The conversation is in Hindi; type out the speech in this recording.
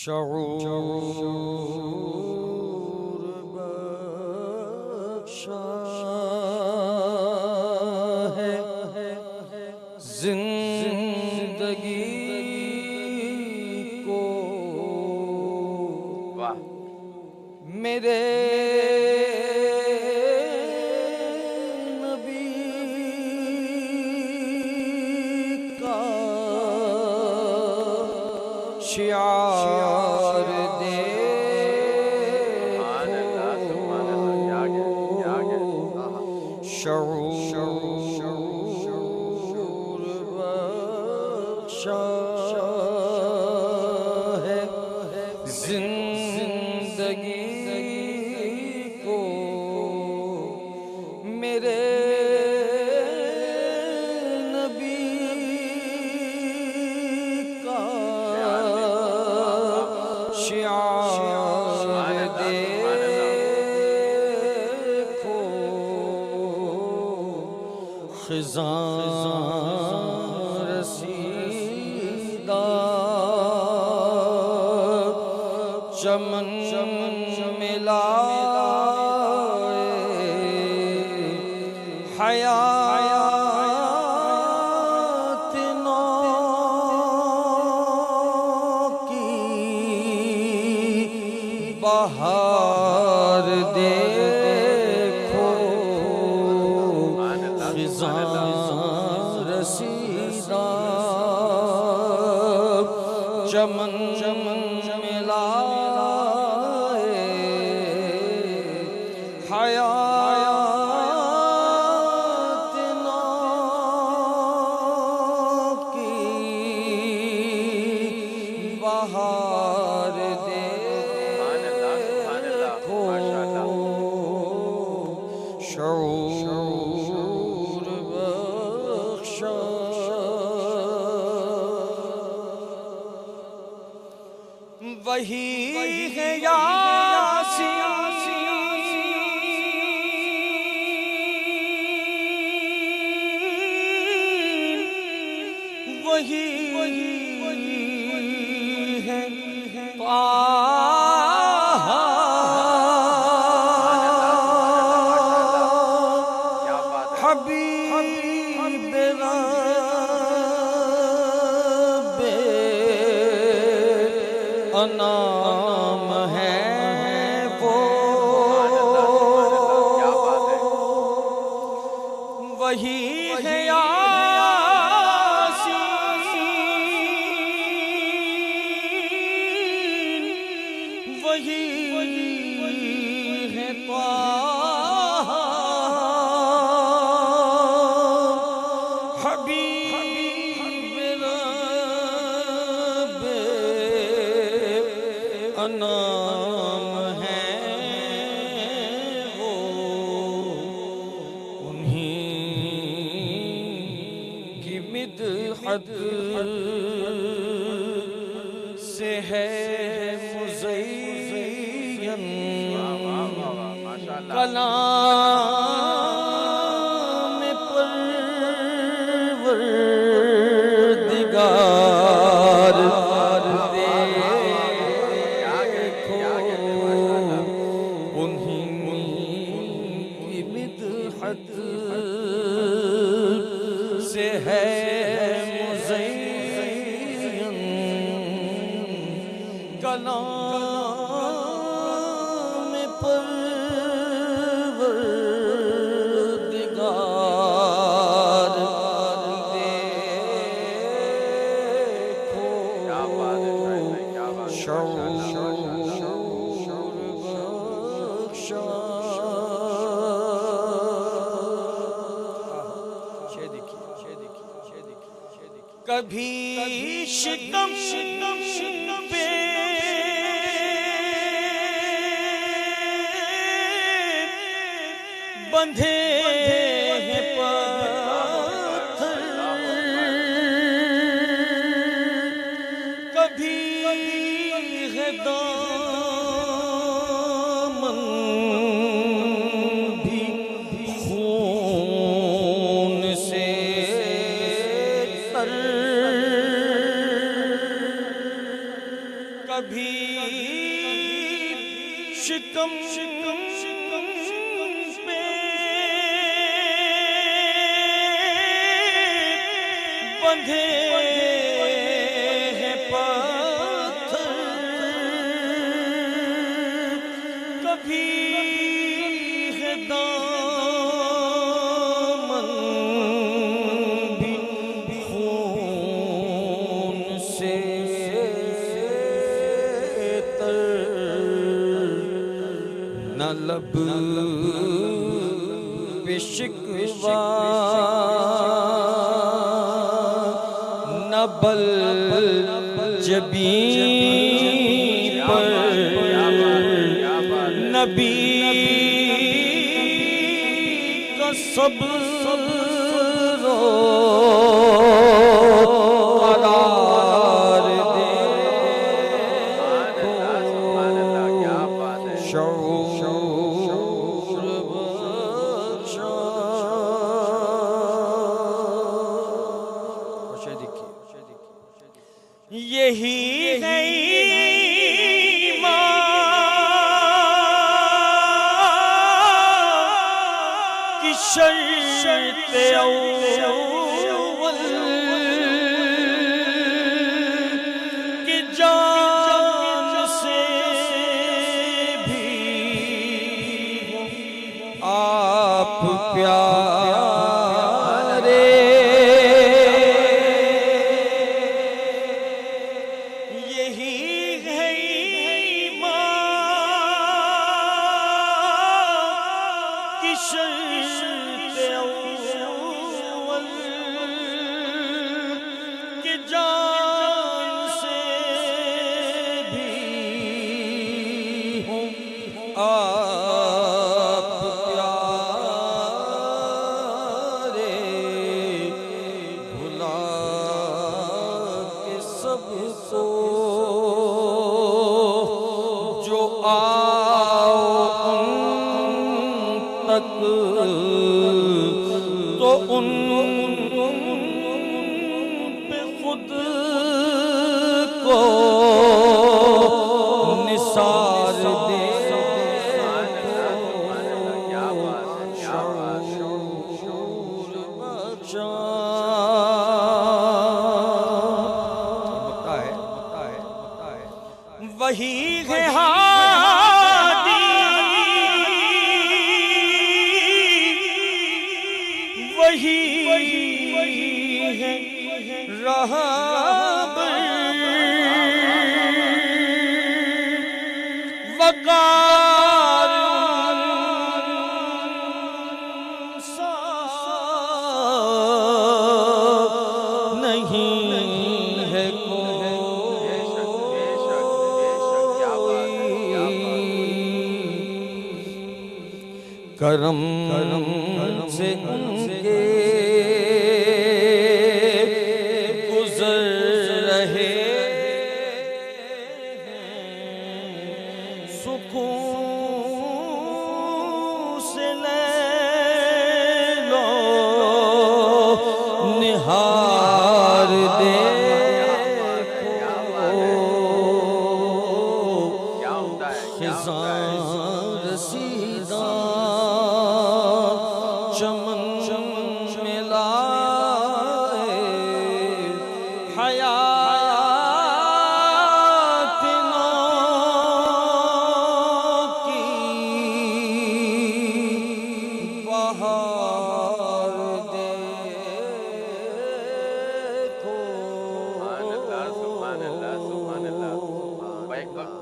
शऊर बख्शा है जिंदगी को मेरे नबी का शियार देखो शऊर बख्शा है जिंदगी को मेरे नबी का शियार देखो खिज़ां रसीदा चमन मिला हयात नौ की बहार देखो खिज़ां रसीदा चमन मिला हयात नौ की बहार देखो शऊर बख्शा वही है वही है हबीब रब्बे अनाम है वो वही है वही है हबीब रब्बे अनाम है वो उन्हीं की मिदहत से है कलाम परवरदिगार देखो उन्हीं की मिदहत से है मुज़य्यन कलाम परवरदिगार देखो शऊर बख्शा कभी शिकम पे बंधे हैं पत्थर कभी है दामन भी खून से तर कभी शिकम पे बंधे हैं पत्थर, कभी है दामन भी खून से तर, न लब पे शिकवा न बल जबीन पर, नबी का सब्र करार दे शऊर बख्शा। यही है ईमान की शर्त अव्वल कि जान से भी आप प्यारे। यही है ईमान की शर्त अव्वल कि जान से भी हो आप प्यारे। भुला के सबको जो आओ उन तक तो उन पे खुद को निसार दे। शऊर बख्शा। वही है हादी, वही है रहबर, वकार सा नहीं है करम से उनके गुजर रहे सुकून